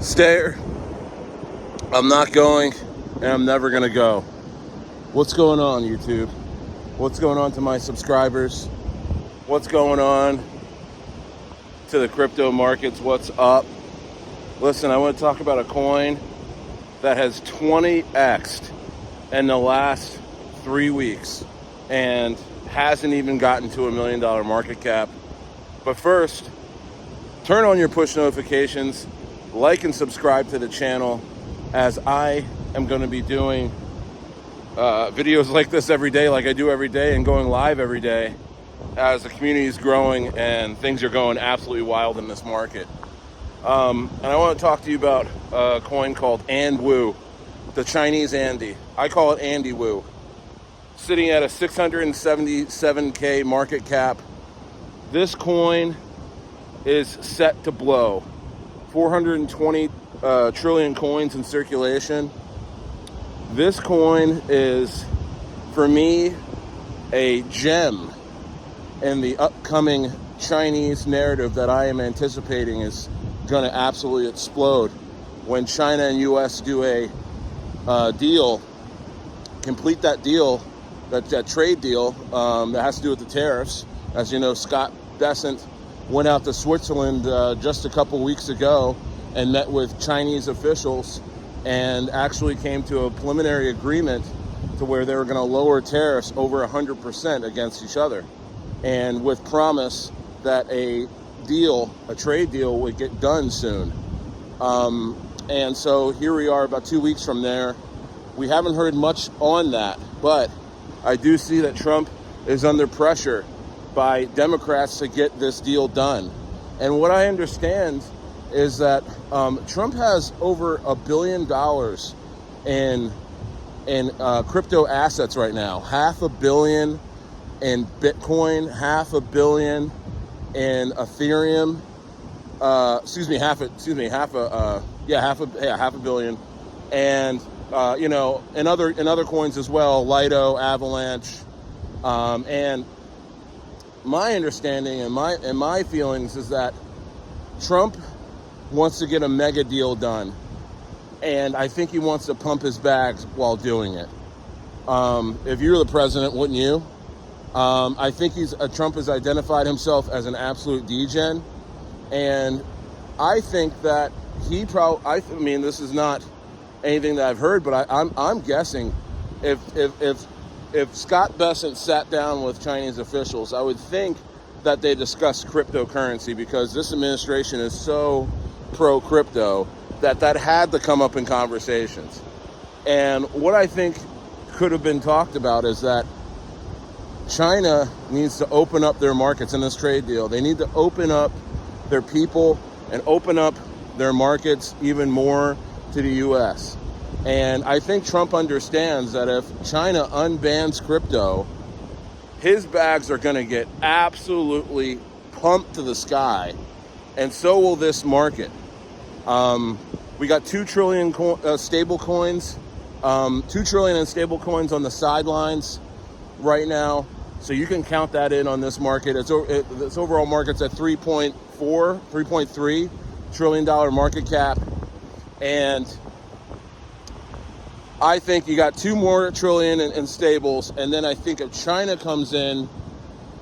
Stayer, I'm not going, and I'm never going to go. What's going on, YouTube? What's going on to my subscribers? What's going on to the crypto markets? What's up? Listen, I want to talk about a coin that has 20x'd in the last 3 weeks and hasn't even gotten to $1 million market cap. But first, turn on your push notifications, like and subscribe to the channel, as I am going to be doing videos like this every day, like I do every day, and going live every day as the community is growing and things are going absolutely wild in this market. And I want to talk to you about a coin called ANDWU, the Chinese Andy. I call it ANDWU. Sitting at a 677K market cap. This coin is set to blow. 420 trillion coins in circulation. This coin is, for me, a gem in the upcoming Chinese narrative that I am anticipating is going to absolutely explode when China and US do a deal, complete that deal, that trade deal that has to do with the tariffs. As you know, Scott Bessent went out to Switzerland just a couple weeks ago and met with Chinese officials and actually came to a preliminary agreement to where they were going to lower tariffs over 100% against each other, and with promise that a trade deal would get done soon. And so here we are about 2 weeks from there. We haven't heard much on that, but I do see that Trump is under pressure by Democrats to get this deal done. And what I understand is that Trump has over $1 billion in crypto assets right now. $500 million in Bitcoin, $500 million in Ethereum. Half a billion, and in other coins as well, Lido, Avalanche, and my understanding and my feelings is that Trump wants to get a mega deal done, and I think he wants to pump his bags while doing it. If you're the president, wouldn't you? I think Trump has identified himself as an absolute degen, and I think that he I mean, this is not anything that I've heard, but I'm guessing if Scott Bessent sat down with Chinese officials, I would think that they discussed cryptocurrency, because this administration is so pro-crypto that had to come up in conversations. And what I think could have been talked about is that China needs to open up their markets in this trade deal. They need to open up their people and open up their markets even more to the U.S. And I think Trump understands that if China unbans crypto, his bags are going to get absolutely pumped to the sky, and so will this market. We got 2 trillion stable coins, 2 trillion in stable coins on the sidelines right now. So you can count that in on this market. Its overall market's at $3.3 trillion market cap. And I think you got 2 more trillion in stables. And then I think if China comes in,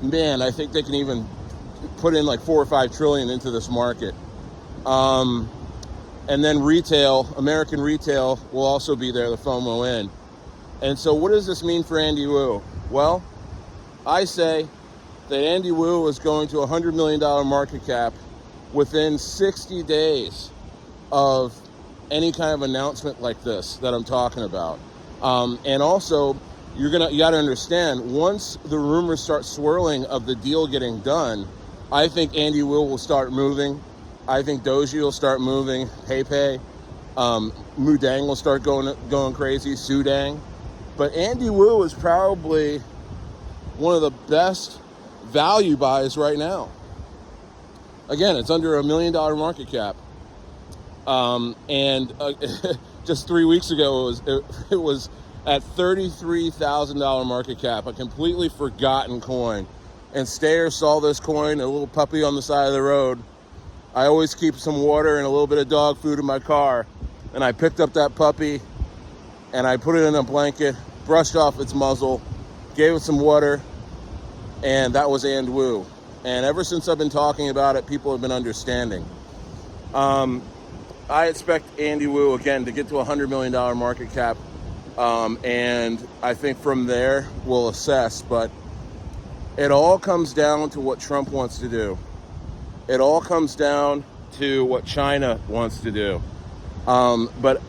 man, I think they can even put in like 4 or 5 trillion into this market. And then retail, American retail, will also be there, the FOMO in. And so what does this mean for ANDWU? Well, I say that ANDWU is going to a $100 million market cap within 60 days of any kind of announcement like this that I'm talking about. And also, you got to understand, once the rumors start swirling of the deal getting done, I think ANDWU will start moving. I think Doji will start moving. Pepe, Mudang will start going crazy. Sudang. But ANDWU is probably one of the best value buys right now. Again, it's under $1 million market cap. Just 3 weeks ago, it was at $33,000 market cap, a completely forgotten coin. And Stayer saw this coin, a little puppy on the side of the road, I always keep some water and a little bit of dog food in my car. And I picked up that puppy and I put it in a blanket, brushed off its muzzle, gave it some water, and that was Andwoo. And ever since I've been talking about it, people have been understanding. I expect Andwoo, again, to get to a $100 million market cap. And I think from there, we'll assess. But it all comes down to what Trump wants to do. It all comes down to what China wants to do. But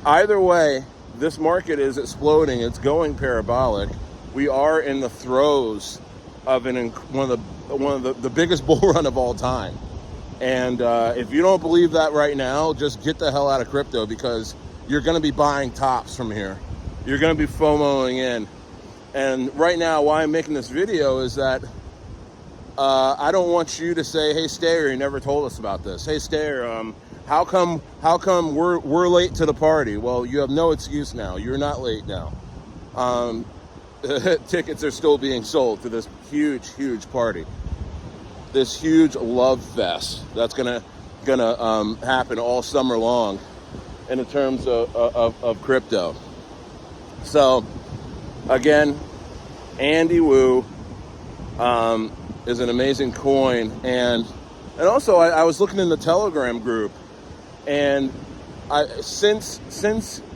either way, this market is exploding. It's going parabolic. We are in the throes of one of the biggest bull run of all time. And if you don't believe that right now, just get the hell out of crypto, because you're going to be buying tops from here. You're going to be FOMOing in. And right now, why I'm making this video is that I don't want you to say, "Hey, Stayer, you never told us about this. Hey, Stayer, how come we're late to the party?" Well, you have no excuse now. You're not late now. Tickets are still being sold to this huge party. This huge love fest that's gonna happen all summer long in terms of crypto. So again, ANDWU is an amazing coin, and also I was looking in the Telegram group, and since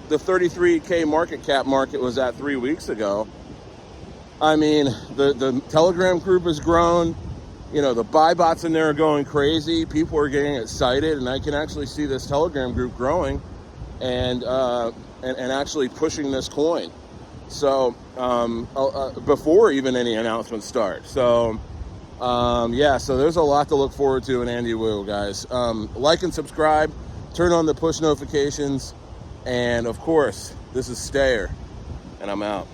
the 33K market cap market was at 3 weeks ago, I mean, the Telegram group has grown. You know, the buy bots in there are going crazy. People are getting excited, and I can actually see this Telegram group growing and actually pushing this coin. So before even any announcements start. So yeah, so there's a lot to look forward to in ANDWU, guys. Like and subscribe, turn on the push notifications, and of course, this is Stayer, and I'm out.